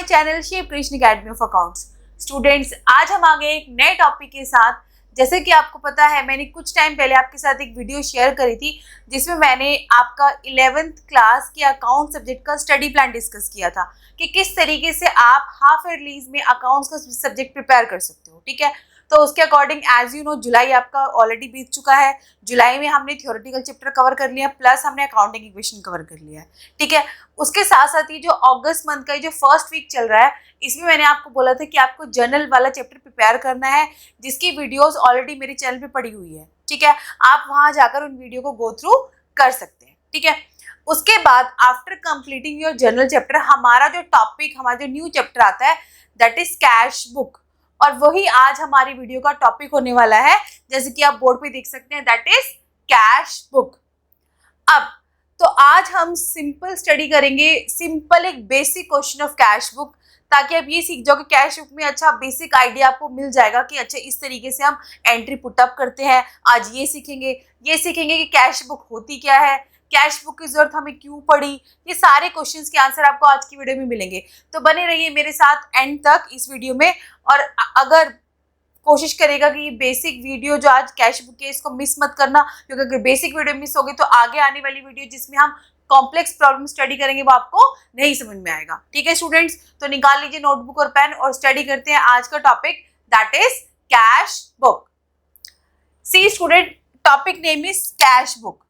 Channel Shiv Krishna Academy of Accounts. Students, आज हम आ गए एक नए टॉपिक के साथ। जैसे कि आपको पता है, मैंने कुछ टाइम पहले आपके साथ एक वीडियो शेयर करी थी जिसमें मैंने आपका 11th क्लास के अकाउंट सब्जेक्ट का स्टडी प्लान डिस्कस किया था कि किस तरीके से आप हाफ ईयरलीज में अकाउंट्स का सब्जेक्ट प्रिपेयर कर सकते हो। ठीक है, तो उसके अकॉर्डिंग एज यू नो जुलाई आपका ऑलरेडी बीत चुका है। जुलाई में हमने थ्योरेटिकल चैप्टर कवर कर लिया, प्लस हमने अकाउंटिंग इक्वेशन कवर कर लिया है। ठीक है, उसके साथ साथ ही जो अगस्त मंथ का जो फर्स्ट वीक चल रहा है, इसमें मैंने आपको बोला था कि आपको जर्नल वाला चैप्टर प्रिपेयर करना है, जिसकी वीडियोस ऑलरेडी मेरे चैनल पे पड़ी हुई है। ठीक है, आप वहां जाकर उन वीडियो को गो थ्रू कर सकते हैं। ठीक है, उसके बाद after completing your journal chapter, हमारा जो टॉपिक, हमारा जो न्यू चैप्टर आता है दैट इज कैश बुक, और वही आज हमारी वीडियो का टॉपिक होने वाला है। जैसे कि आप बोर्ड पे देख सकते हैं, दैट इज कैश बुक। अब तो आज हम सिंपल स्टडी करेंगे, सिंपल एक basic question of cash book, ताकि आप ये सीख जाओ कि कैश बुक में अच्छा बेसिक आइडिया आपको मिल जाएगा कि अच्छा इस तरीके से हम एंट्री पुटअप करते हैं। आज ये सीखेंगे कि कैश बुक होती क्या है, कैश बुक की जरूरत हमें क्यों पड़ी। ये सारे क्वेश्चंस के आंसर आपको आज की वीडियो में मिलेंगे, तो बने रहिए मेरे साथ एंड तक इस वीडियो में। और अगर कोशिश करेगा कि ये बेसिक वीडियो जो आज कैश बुक है इसको मिस मत करना, क्योंकि अगर बेसिक वीडियो मिस होगी तो आगे आने वाली वीडियो जिसमें हम कॉम्प्लेक्स प्रॉब्लम स्टडी करेंगे वो आपको नहीं समझ में आएगा। ठीक है स्टूडेंट्स, तो निकाल लीजिए नोटबुक और पेन और स्टडी करते हैं आज का topic, that is cash book. See student, topic name is cash book.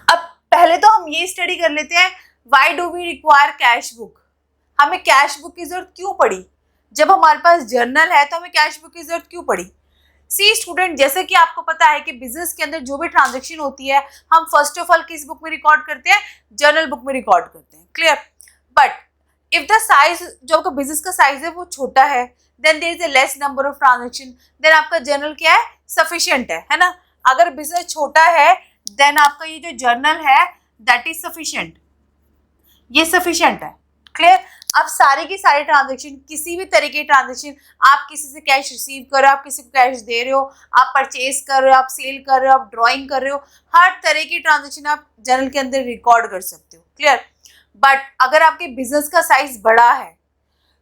अब पहले तो हम ये स्टडी कर लेते हैं, why do we require cash book. हमें कैश बुक की जरूरत क्यों पड़ी? जब हमारे पास जर्नल है तो हमें कैश बुक की जरूरत क्यों पड़ी? सी स्टूडेंट, जैसे कि आपको पता है कि बिजनेस के अंदर जो भी ट्रांजैक्शन होती है हम फर्स्ट ऑफ ऑल किस बुक में रिकॉर्ड करते हैं? जर्नल बुक में रिकॉर्ड करते हैं। Clear? But if the size, जो आपका बिजनेस का साइज है वो छोटा है, then there is a less number of transaction, then आपका जर्नल क्या है? सफिशिएंट है ना। अगर बिजनेस छोटा है देन आपका ये जो जर्नल है दैट इज सफिशिएंट, ये सफिशिएंट है। क्लियर? अब सारे की सारे ट्रांजैक्शन, किसी भी तरह के ट्रांजैक्शन, आप किसी से कैश रिसीव कर रहे हो, आप किसी को कैश दे रहे हो, आप परचेज कर रहे हो, आप सेल कर रहे हो, आप ड्राइंग कर रहे हो, हर तरह की ट्रांजैक्शन आप जर्नल के अंदर रिकॉर्ड कर सकते हो। क्लियर? बट अगर आपके बिजनेस का साइज बड़ा है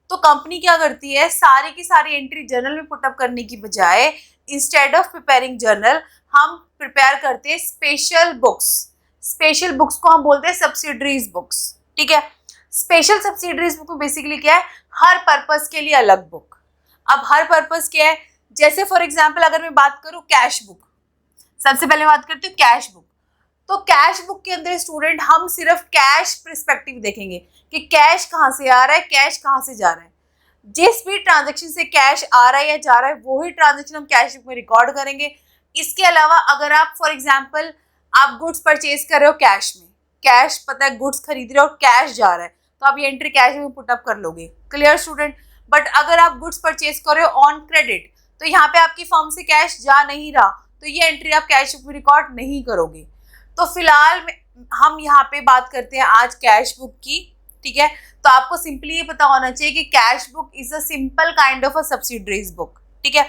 तो कंपनी क्या करती है, सारी की सारी एंट्री जर्नल में पुटअप करने की बजाय इंस्टेड ऑफ प्रिपेयरिंग जर्नल हम प्रिपेयर करते हैं स्पेशल बुक्स। स्पेशल बुक्स को हम बोलते हैं सब्सिडरीज बुक्स। ठीक है, स्पेशल सब्सिडरीज बुक में बेसिकली क्या है? हर पर्पस के लिए अलग बुक। अब हर पर्पस क्या है? जैसे फॉर एग्जांपल अगर मैं बात करूं कैश बुक, सबसे पहले बात करते हैं कैश बुक। तो कैश बुक के अंदर स्टूडेंट हम सिर्फ कैश पर्सपेक्टिव देखेंगे कि कैश कहाँ से आ रहा है, कैश कहाँ से जा रहा है। जिस भी ट्रांजेक्शन से कैश आ रहा है या जा रहा है वही ट्रांजेक्शन हम कैश बुक में रिकॉर्ड करेंगे। इसके अलावा अगर आप फॉर एग्जाम्पल आप गुड्स परचेज कर रहे हो कैश में, कैश पता है गुड्स खरीद रहे हो और कैश जा रहा है, तो आप ये एंट्री कैश में पुटअप कर लोगे। Clear student? बट अगर आप गुड्स परचेज कर रहे हो ऑन क्रेडिट, तो यहाँ पे आपकी फर्म से कैश जा नहीं रहा, तो ये एंट्री आप कैश बुक में रिकॉर्ड नहीं करोगे। तो फिलहाल हम यहाँ पे बात करते हैं आज कैश बुक की। ठीक है, तो आपको सिंपली ये पता होना चाहिए कि cash book is a simple kind of a subsidiaries book. ठीक है,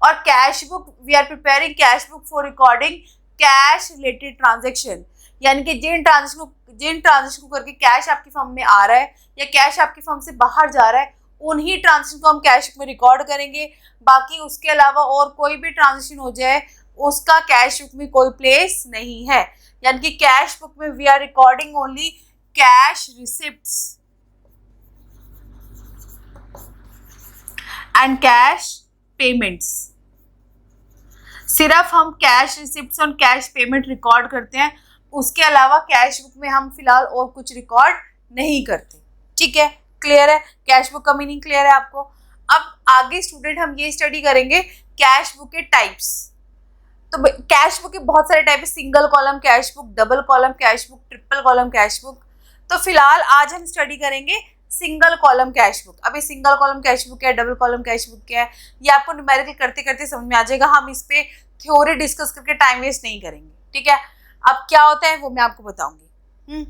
और cash book, we are preparing cash book for recording cash related transaction, यानी कि जिन ट्रांजेक्शन को करके कैश आपकी फर्म में आ रहा है या कैश आपकी फर्म से बाहर जा रहा है, उन्हीं ट्रांजेक्शन को हम कैश बुक में रिकॉर्ड करेंगे। बाकी उसके अलावा और कोई भी ट्रांजेक्शन हो जाए उसका कैश बुक में कोई प्लेस नहीं है। यानी कि कैश बुक में we are recording only cash receipts and cash payments. सिर्फ हम कैश रिसिप्ट्स और कैश पेमेंट रिकॉर्ड करते हैं, उसके अलावा कैश बुक में हम फिलहाल और कुछ रिकॉर्ड नहीं करते। ठीक है, क्लियर है? कैश बुक का मीनिंग क्लियर है आपको? अब आगे स्टूडेंट हम ये स्टडी करेंगे कैश बुक के टाइप्स। तो कैश बुक के बहुत सारे टाइप है, single column cash book, double column cash book, triple column cash book. तो फिलहाल आज हम स्टडी करेंगे सिंगल कॉलम कैश बुक। अब ये सिंगल कॉलम कैश बुक क्या है, डबल कॉलम कैश बुक क्या है, ये आपको न्यूमेरिकल करते करते समझ में आ जाएगा। हम इस पे थ्योरी डिस्कस करके टाइम वेस्ट नहीं करेंगे। ठीक है, अब क्या होता है वो मैं आपको बताऊंगी।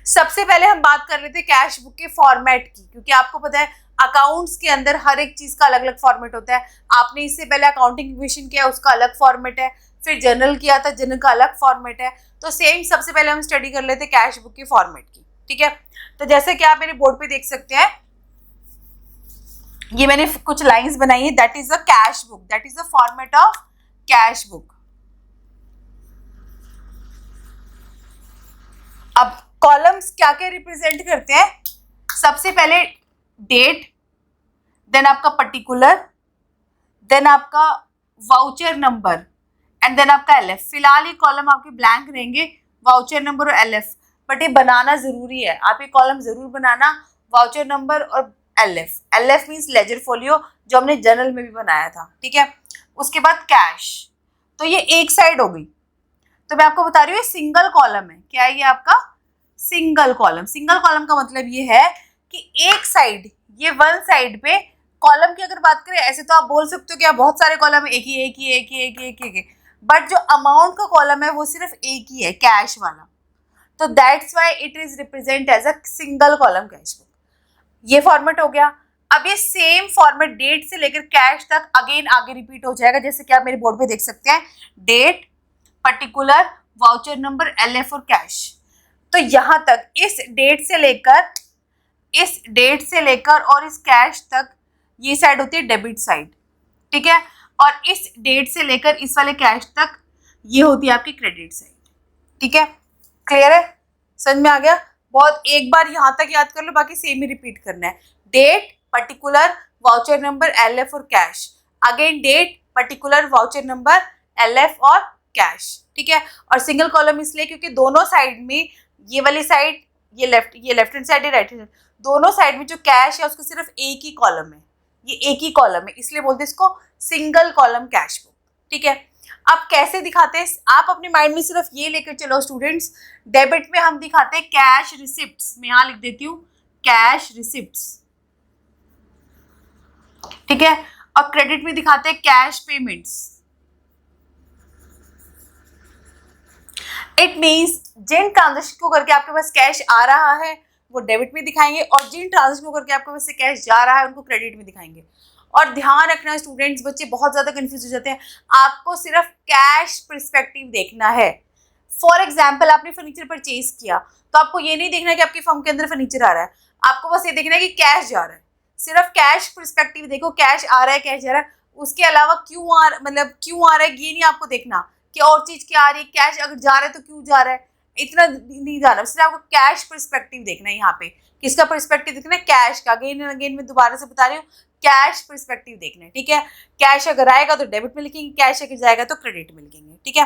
सबसे पहले हम बात कर लेते हैं कैश बुक के फॉर्मेट की, क्योंकि आपको पता है अकाउंट्स के अंदर हर एक चीज का अलग अलग फॉर्मेट होता है। आपने इससे पहले अकाउंटिंग इक्वेशन किया, उसका अलग फॉर्मेट है, फिर जर्नल किया था, जर्नल का अलग फॉर्मेट है। तो सेम सबसे पहले हम स्टडी कर लेते हैं कैश बुक के फॉर्मेट की। ठीक है। तो जैसे कि आप मेरे बोर्ड पे देख सकते हैं, ये मैंने कुछ लाइंस बनाई है, that is a cash book, that is the format of cash book. अब कॉलम्स क्या क्या रिप्रेजेंट करते हैं? सबसे पहले डेट, देन आपका पर्टिकुलर, देन आपका वाउचर नंबर एंड देन आपका एलएफ। फिलहाल ये कॉलम आपके ब्लैंक रहेंगे, वाउचर नंबर और एलएफ, बट ये बनाना जरूरी है, आप ये कॉलम जरूर बनाना, वाउचर नंबर और LF. LF means ledger folio, जो हमने जर्नल में भी बनाया था, ठीक है। उसके बाद कैश, तो ये एक साइड हो गई। तो मैं आपको बता रही हूँ ये सिंगल कॉलम है। क्या है ये आपका? Single column. सिंगल कॉलम का मतलब ये है कि एक साइड, ये वन साइड पे कॉलम की अगर बात करें, ऐसे तो आप बोल सकते हो कि बहुत सारे कॉलम, एक ही, बट जो अमाउंट का कॉलम है वो सिर्फ एक ही है, कैश वाला। तो that's why it is represent as a single column cash book. ये फॉर्मेट हो गया। अब ये सेम फॉर्मेट डेट से लेकर कैश तक अगेन आगे रिपीट हो जाएगा, जैसे कि आप मेरे बोर्ड पे देख सकते हैं, date, particular, voucher number, LF और कैश। तो यहां तक इस डेट से लेकर और इस कैश तक ये साइड होती है डेबिट साइड, ठीक है। और इस डेट से लेकर इस वाले कैश तक ये होती है आपकी क्रेडिट साइड, ठीक है। क्लियर है? समझ में आ गया? बहुत, एक बार यहां तक याद कर लो, बाकी सेम ही रिपीट करना है। Date, particular, voucher number, LF और cash. Again date, particular, voucher number, LF और कैश, ठीक है। और सिंगल कॉलम इसलिए क्योंकि दोनों साइड में, ये वाली साइड, ये लेफ्ट हैंड साइड है, राइट हैंड, दोनों साइड में जो कैश है उसको सिर्फ एक ही कॉलम है, ये एक ही कॉलम है, इसलिए बोलते हैं इसको सिंगल कॉलम कैश बुक, ठीक है। अब कैसे दिखाते हैं? आप अपने माइंड में सिर्फ ये लेकर चलो स्टूडेंट्स, डेबिट में हम दिखाते हैं कैश रिसिप्ट्स, मैं यहां लिख देती हूँ कैश रिसिप्ट्स, ठीक है। और क्रेडिट में दिखाते हैं कैश पेमेंट्स। इट मीन्स जिन ट्रांजेक्शन को करके आपके पास कैश आ रहा है वो डेबिट में दिखाएंगे, और जिन ट्रांजेक्शन को करके आपके पास से कैश जा रहा है उनको क्रेडिट में दिखाएंगे। और ध्यान रखना स्टूडेंट्स, बच्चे बहुत ज्यादा कंफ्यूज हो जाते हैं, आपको सिर्फ कैश पर्सपेक्टिव देखना है। फॉर एग्जाम्पल, आपने फर्नीचर परचेज किया तो आपको ये नहीं देखना कि आपकी फर्म के अंदर फर्नीचर आ रहा है, आपको बस ये देखना है कि कैश जा रहा है। सिर्फ कैश पर्सपेक्टिव देखो, कैश आ रहा है, कैश जा रहा है, उसके अलावा क्यों आ रहा है ये नहीं आपको देखना कि और चीज क्या आ रही है, कैश अगर जा रहा है तो क्यों जा रहा है, इतना नहीं जाना। सिर्फ आपको कैश पर्सपेक्टिव देखना है। यहाँ पे किसका पर्सपेक्टिव देखना है? कैश का। अगेन एंड अगेन मैं दोबारा से बता रही हूँ, कैश पर्सपेक्टिव देखना है, ठीक है। कैश अगर आएगा तो डेबिट में लिखेंगे, कैश अगर जाएगा तो क्रेडिट में लिखेंगे, ठीक है।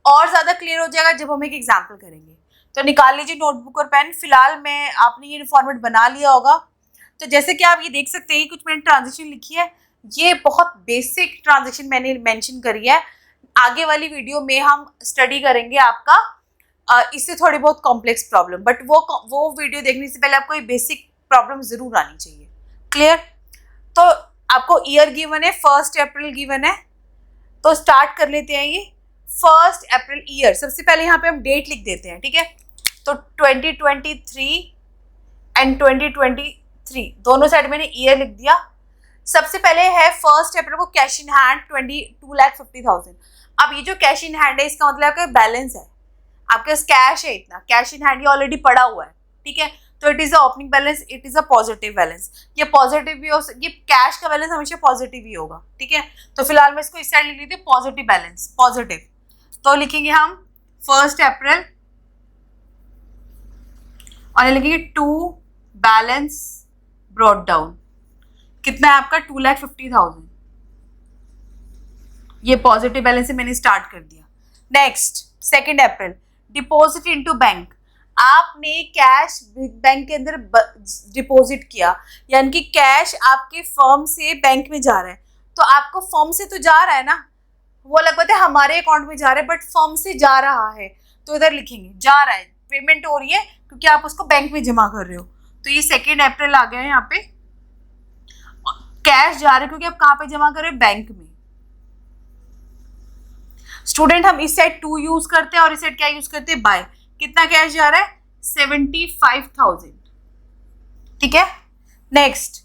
और ज्यादा क्लियर हो जाएगा जब हम एक एग्जाम्पल करेंगे। तो निकाल लीजिए नोटबुक और पेन। फिलहाल मैं, आपने ये फॉर्मेट बना लिया होगा। तो जैसे कि आप ये देख सकते हैं, कुछ मैंने ट्रांजेक्शन लिखी है, ये बहुत बेसिक ट्रांजेक्शन मैंने मेंशन करी है। आगे वाली वीडियो में हम स्टडी करेंगे आपका इससे थोड़ी बहुत कॉम्प्लेक्स प्रॉब्लम, बट वो वीडियो देखने से पहले आपको ये बेसिक प्रॉब्लम जरूर आनी चाहिए। क्लियर? तो आपको ईयर गिवन है, 1 अप्रैल गिवन है, तो स्टार्ट कर लेते हैं ये 1 अप्रैल ईयर। सबसे पहले यहाँ पे हम डेट लिख देते हैं, ठीक है। तो 2023 एंड 2023 दोनों साइड मैंने ईयर लिख दिया। सबसे पहले है 1 अप्रैल को कैश इन हैंड 22,50,000। अब ये जो कैश इन हैंड है इसका मतलब आपका बैलेंस है, आपके पास कैश है, इतना कैश इन हैंड ये ऑलरेडी पड़ा हुआ है, ठीक है। तो it is a opening balance, it is a positive balance. ये पॉजिटिव भी हो, ये कैश का बैलेंस हमेशा पॉजिटिव ही होगा, ठीक है। तो फिलहाल मैं इसको इस साइड लिख लेती हूँ, पॉजिटिव बैलेंस, पॉजिटिव। तो लिखेंगे हम 1 अप्रैल और लिखेंगे टू बैलेंस ब्रॉट डाउन। कितना है आपका? 2,50,000। ये पॉजिटिव बैलेंस से मैंने स्टार्ट कर दिया। नेक्स्ट 2 अप्रैल, डिपॉजिट इनटू बैंक। आपने कैश बैंक के अंदर डिपॉजिट किया, यानी कि कैश आपके फर्म से बैंक में जा रहा है। तो आपको फर्म से तो जा रहा है ना, वो अलग बात है हमारे अकाउंट में जा रहा है, बट फर्म से जा रहा है तो इधर लिखेंगे जा रहा है, पेमेंट हो रही है क्योंकि आप उसको बैंक में जमा कर रहे हो। तो ये 2 अप्रैल आ गया है। यहाँ पे कैश जा रहा है क्योंकि आप कहाँ पे जमा कर रहे हो? बैंक में। स्टूडेंट हम इस साइड 2 यूज करते हैं और इस साइड क्या यूज करते हैं? बाय। कितना कैश जा रहा है? 75,000, ठीक है। Next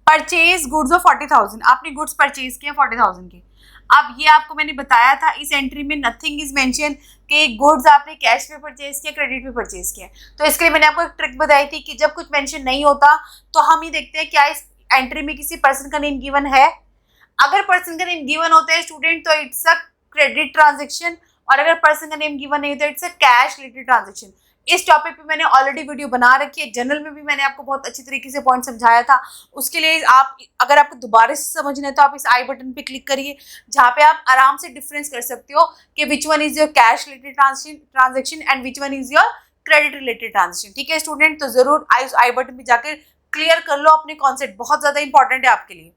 purchase goods of 40,000। आपने गुड्स परचेज किया 40,000 के। अब ये आपको मैंने बताया था, इस एंट्री में नथिंग इज मेंशन कि गुड्स आपने कैश पे परचेज किया, क्रेडिट पे परचेज किया। तो इसके लिए मैंने आपको एक ट्रिक बताई थी कि जब कुछ मेंशन नहीं होता तो हम ही देखते हैं क्या इस एंट्री में किसी पर्सन का नेम गिवन है। अगर पर्सन का नेम गिवन होता है स्टूडेंट तो इट्स अ क्रेडिट ट्रांजेक्शन, और अगर पर्सन का नेम गिवन नहीं होता it's a cash related transaction. इस टॉपिक पे मैंने ऑलरेडी वीडियो बना रखी है, जनरल में भी मैंने आपको बहुत अच्छी तरीके से पॉइंट समझाया था। उसके लिए आप, अगर आपको दोबारा से समझना है तो आप इस आई बटन पे क्लिक करिए, जहाँ पे आप आराम से डिफरेंस कर सकते हो कि which one is your cash related transaction and which one is your credit related transaction. ठीक है स्टूडेंट, तो जरूर आई बटन पे जाकर क्लियर कर लो अपने कॉन्सेप्ट, बहुत ज्यादा इंपॉर्टेंट है आपके लिए।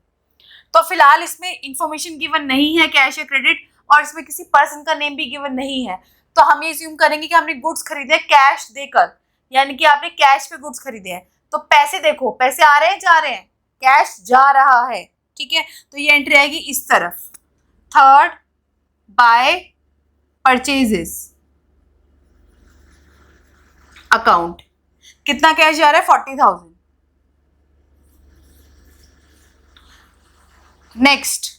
तो फिलहाल इसमें इंफॉर्मेशन गिवन नहीं है कैश या क्रेडिट, और इसमें किसी पर्सन का नेम भी गिवन नहीं है, तो हम ये अज्यूम करेंगे कि हमने गुड्स खरीदे कैश देकर, यानी कि आपने कैश पे गुड्स खरीदे हैं। तो पैसे देखो, पैसे आ रहे हैं जा रहे हैं, कैश जा रहा है। ठीक है, तो ये एंट्री आएगी इस तरफ, थर्ड बाय परचेजेस अकाउंट। कितना कैश जा रहा है? 40,000। Next,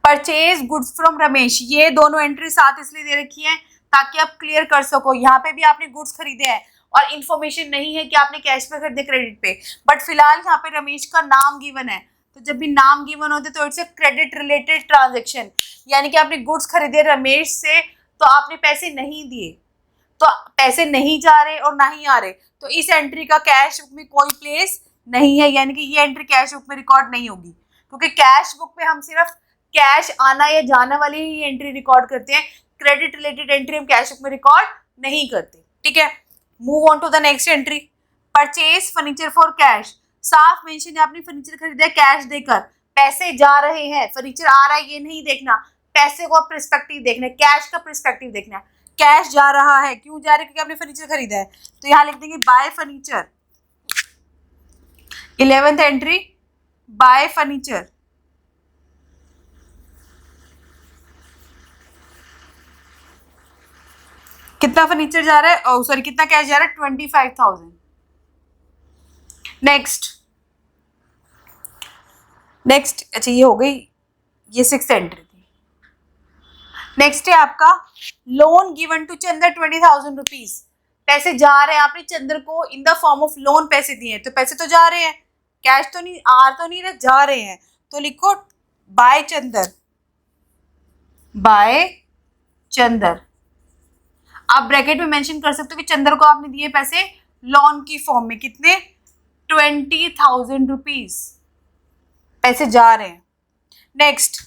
purchase goods from Ramesh. ये दोनों एंट्री साथ इसलिए दे रखी है ताकि आप क्लियर कर सको, यहाँ पे भी आपने गुड्स खरीदे हैं और इन्फॉर्मेशन नहीं है कि आपने कैश पे खरीदे क्रेडिट पे, बट फिलहाल यहाँ पे रमेश का नाम गिवन है। तो जब भी नाम गिवन होते तो it's a credit related transaction, यानी कि आपने गुड्स खरीदे रमेश से तो आपने पैसे नहीं दिए, तो पैसे नहीं जा रहे और ना ही आ रहे, तो इस एंट्री का कैश बुक में कोई प्लेस नहीं है, यानी कि ये एंट्री कैश बुक में रिकॉर्ड नहीं होगी, क्योंकि कैश बुक में हम सिर्फ कैश आना या जाना वाली ही एंट्री रिकॉर्ड करते हैं, क्रेडिट रिलेटेड एंट्री हम कैश बुक में रिकॉर्ड नहीं करते। ठीक है, move on to the next entry, purchase furniture for cash. साफ मेंशन है आपने फर्नीचर खरीदा है कैश देकर, पैसे जा रहे हैं, फर्नीचर आ रहा है ये नहीं देखना, पैसे को पर्सपेक्टिव देखना है, कैश का पर्सपेक्टिव देखना है। कैश जा रहा है, क्यों जा रहा है? क्योंकि आपने फर्नीचर खरीदा है, तो यहाँ लिख देंगे bye furniture. 11th entry, bye furniture. कितना फर्नीचर जा रहा है? ओ सॉरी, कितना कैश जा रहा है? 25,000। नेक्स्ट, अच्छा ये हो गई, ये 6th एंट्री थी। नेक्स्ट है आपका loan given to Chander 20,000 rupees. पैसे जा रहे हैं, आपने चंदर को in the form of loan पैसे दिए हैं, तो पैसे तो जा रहे हैं, कैश तो नहीं आ तो नहीं रहे, जा रहे हैं, तो लिखो बाय चंदर, बाय चंदर। आप ब्रैकेट में मेंशन कर सकते हो कि चंदर को आपने दिए पैसे लोन की फॉर्म में, कितने? 20,000 रुपीज, पैसे जा रहे हैं। Next,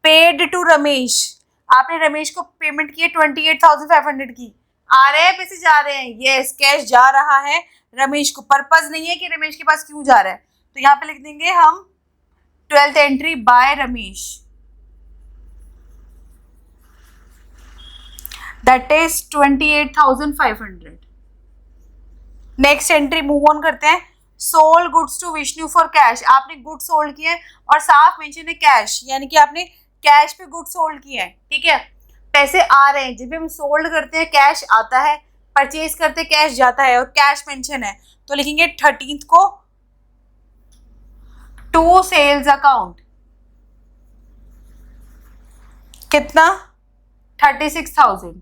paid to Ramesh. आपने रमेश को पेमेंट की है 28,500 की, आ रहे हैं पैसे जा रहे हैं, यस कैश जा रहा है रमेश को, पर्पज नहीं है कि रमेश के पास क्यों जा रहा है, तो यहाँ पे लिख देंगे हम 12th entry by Ramesh, that is 28,500। Next entry move on करते हैं, sold goods to Vishnu for cash. आपने गुड्स सोल्ड किए और साफ मेंशन है कैश, यानी कि आपने कैश पे गुड्स सोल्ड किए हैं। ठीक है, पैसे आ रहे हैं, जब भी हम सोल्ड करते हैं कैश आता है, परचेज करते हैं कैश जाता है, और कैश मेंशन है, तो लिखेंगे 13th को टू सेल्स अकाउंट। कितना? 36,000।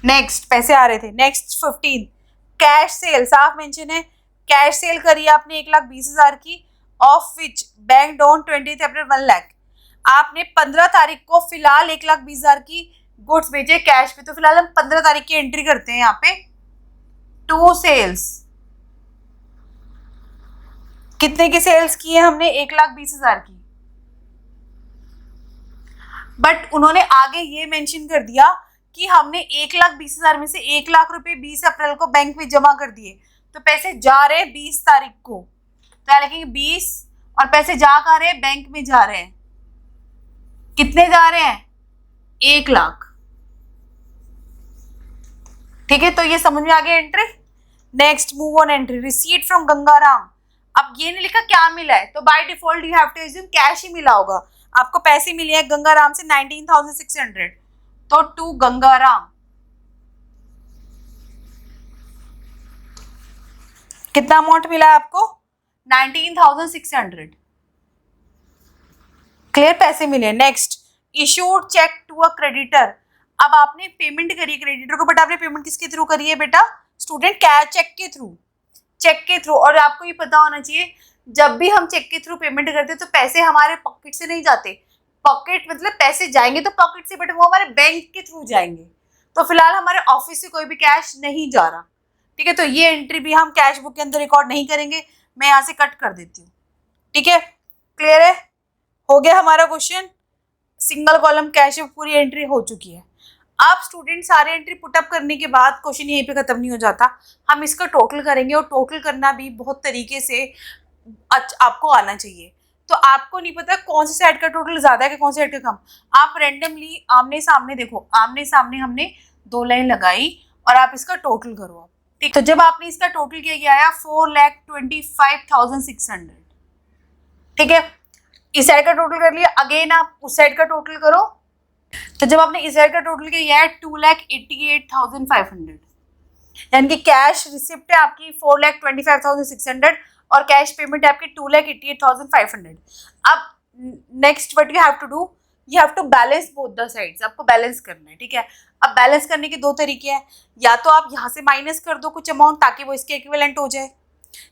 नेक्स्ट, पैसे आ रहे थे। नेक्स्ट 15 कैश सेल, साफ मेंशन है कैश सेल करी आपने 1,20,000 की, ऑफ विच बैंक डोन 20 अप्रैल 1 लाख। आपने 15 तारीख को फिलहाल 1,20,000 की गुड्स भेजे कैश पे, तो फिलहाल हम 15 तारीख की एंट्री करते हैं यहाँ पे, टू सेल्स। कितने की सेल्स की है हमने? 1,20,000 की, बट उन्होंने आगे ये मेंशन कर दिया कि हमने 1,20,000 में से 1 लाख रुपए 20 अप्रैल को बैंक में जमा कर दिए, तो पैसे जा रहे हैं 20 तारीख को, तो यहाँ लिखेंगे 20, और पैसे जा कहाँ रहे हैं? बैंक में जा रहे हैं। कितने जा रहे हैं? 1 लाख। ठीक है, तो ये समझ में आ गया entry. Next move on entry, receipt from Gangaram. अब ये नहीं लिखा क्या मिला है, तो by default you have to assume cash ही मिला होगा। आपको पैसे मिले हैं गंगाराम से 19,600, तो टू गंगाराम। कितना अमाउंट मिला आपको? 19,600। क्लियर, पैसे मिले। Next, issued cheque to a creditor. अब आपने पेमेंट करी क्रेडिटर को, बट आपने पेमेंट किसके थ्रू करी है बेटा? स्टूडेंट, कैश चेक के थ्रू, चेक के थ्रू। और आपको ये पता होना चाहिए जब भी हम चेक के थ्रू पेमेंट करते हैं तो पैसे हमारे पॉकेट से नहीं जाते। पॉकेट मतलब पैसे जाएंगे तो पॉकेट से, बट वो हमारे बैंक के थ्रू जाएंगे। तो फिलहाल हमारे ऑफिस से कोई भी कैश नहीं जा रहा, ठीक है। तो ये एंट्री भी हम कैश बुक के अंदर रिकॉर्ड नहीं करेंगे। मैं यहाँ से कट कर देती हूँ, ठीक है। क्लियर है? हो गया हमारा question. Single column cash book पूरी एंट्री हो चुकी है। अब स्टूडेंट सारे एंट्री पुटअप करने के बाद क्वेश्चन यहीं पे खत्म नहीं हो जाता, हम इसका टोटल करेंगे। और टोटल करना भी बहुत तरीके से आपको आना चाहिए। तो आपको नहीं पता कौन से साइड का टोटल ज्यादा है कि कौन से साइड का कम। आप रेंडमली आमने सामने देखो, आमने सामने हमने 2 लाइन लगाई और आप इसका टोटल करो। ठीक, तो जब आपने इसका टोटल किया गया आया 4,25,600, ठीक है। इस साइड का टोटल कर लिया, अगेन आप उस साइड का टोटल करो। तो जब आपने इस साइड का टोटल किया है 2,88,500, यानी कि कैश रिसिप्ट है आपकी 4,25,600 और कैश पेमेंट है आपकी 2,88,500। अब next what you have to do, you have to balance both the sides. आपको बैलेंस करना है, ठीक है। अब बैलेंस करने के 2 तरीके हैं, या तो आप यहाँ से माइनस कर दो कुछ अमाउंट ताकि वो इसके इक्विवेलेंट हो जाए,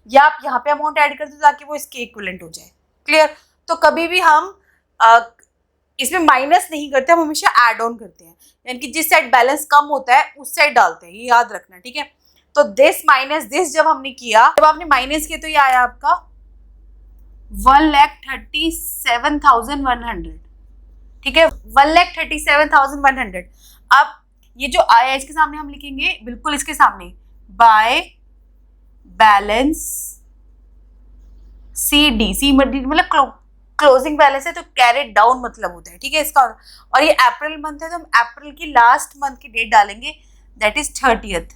या आप यहाँ पे अमाउंट ऐड कर दो ताकि वो इसके इक्विवेलेंट हो जाए। क्लियर? तो कभी भी हम इसमें माइनस नहीं करते, हम हमेशा ऐड ऑन करते हैं, यानी कि जिस साइड बैलेंस कम होता है उस साइड डालते हैं, ये याद रखना, ठीक है। तो दिस माइनस दिस जब हमने किया, जब आपने माइनस किया तो ये आया आपका 1,37,100, ठीक है, 1,37,100। अब ये जो आया इसके सामने हम लिखेंगे, बिल्कुल इसके सामने, बाय बैलेंस CD। सी मतलब क्लोजिंग बैलेंस है तो कैरेट डाउन मतलब होता है, ठीक है इसका। और ये अप्रैल मंथ है तो हम अप्रैल की लास्ट मंथ की डेट डालेंगे, दैट इज 30th।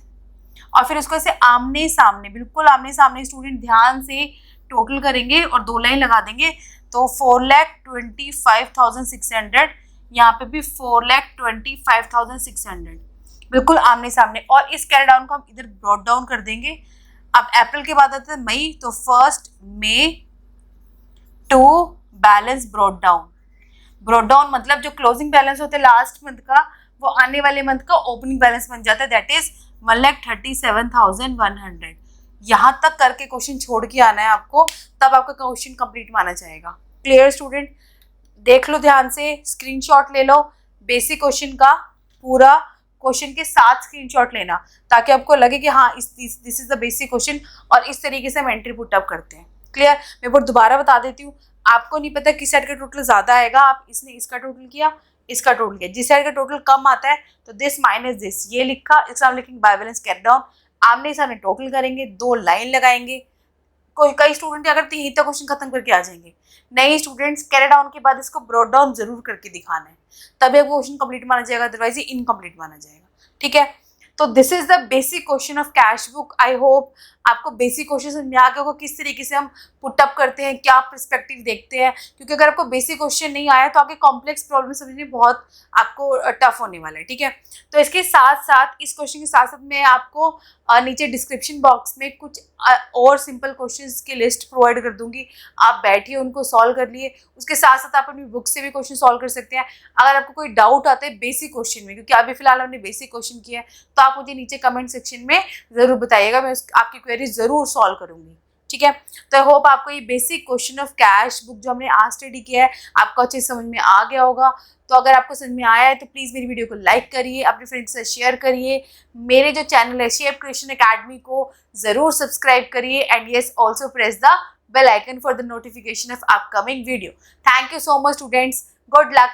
और फिर उसको ऐसे आमने सामने, बिल्कुल आमने सामने स्टूडेंट ध्यान से टोटल करेंगे और 2 लाइन लगा देंगे। तो 4,25,600, यहाँ पे भी 4,25,600, बिल्कुल आमने सामने। और इस कैरेट डाउन को हम इधर ब्रॉट डाउन कर देंगे। अब अप्रैल के बाद आता है मई, तो 1 मई to balance brought down. Brought down मतलब जो क्लोजिंग बैलेंस होता है लास्ट मंथ का, वो आने वाले मंथ का ओपनिंग बैलेंस बन जाता है, दैट इज 1,37,100। यहाँ तक करके क्वेश्चन छोड़ के आना है आपको, तब आपका क्वेश्चन कंप्लीट माना जाएगा। Clear student? देख लो ध्यान से, स्क्रीनशॉट ले लो बेसिक क्वेश्चन का, पूरा क्वेश्चन के साथ स्क्रीनशॉट लेना ताकि आपको लगे कि हाँ this is the basic question, और इस तरीके से हम एंट्री पुट अप करते हैं। क्लियर? मैं एक बार दोबारा बता देती हूँ, आपको नहीं पता किस साइड का टोटल ज्यादा आएगा, आप इसने इसका टोटल किया, इसका टोटल किया, जिस साइड का टोटल कम आता है तो दिस माइनस दिस, ये लिखा, इसका लिखेंगे बाय बैलेंस कैरेट डाउन, आमने सामने टोटल करेंगे, 2 लाइन लगाएंगे। कई स्टूडेंट क्या करते हैं यहीं तक क्वेश्चन खत्म करके आ जाएंगे। नहीं स्टूडेंट्स, कैरेट डाउन के बाद इसको ब्रॉट डाउन जरूर करके दिखाना है, तभी आपको क्वेश्चन कंप्लीट माना जाएगा, अदरवाइज ये इनकम्प्लीट माना जाएगा, ठीक है। तो this is the basic question of cash book. I hope आपको बेसिक क्वेश्चन समझ में आ गया होगा किस तरीके से हम पुट अप करते हैं, क्या पर्सपेक्टिव देखते हैं, क्योंकि अगर आपको बेसिक क्वेश्चन नहीं आया तो आगे कॉम्प्लेक्स प्रॉब्लम समझने बहुत आपको टफ होने वाला है, ठीक है। तो इसके साथ साथ, इस क्वेश्चन के साथ साथ मैं आपको नीचे डिस्क्रिप्शन बॉक्स में कुछ और सिंपल क्वेश्चंस की लिस्ट प्रोवाइड कर दूंगी, आप बैठिए उनको सॉल्व कर लिए। उसके साथ साथ आप अपनी बुक से भी क्वेश्चन सॉल्व कर सकते हैं। अगर आपको कोई डाउट आता है बेसिक क्वेश्चन में, क्योंकि अभी फिलहाल हमने बेसिक क्वेश्चन किया है, तो आप मुझे नीचे कमेंट सेक्शन में जरूर बताइएगा, मैं आपकी क्वेरी जरूर सॉल्व करूंगी, ठीक है। तो आई होप आपको ये basic question of cash book जो हमने आज स्टडी किया है आपको अच्छे समझ में आ गया होगा। तो अगर आपको समझ में आया है तो प्लीज़ मेरी वीडियो को लाइक करिए, अपने फ्रेंड्स से शेयर करिए, मेरे जो चैनल है शेप क्रिएशन एकेडमी को ज़रूर सब्सक्राइब करिए, and yes also press the bell icon for the notification of upcoming video. Thank you so much students, good luck.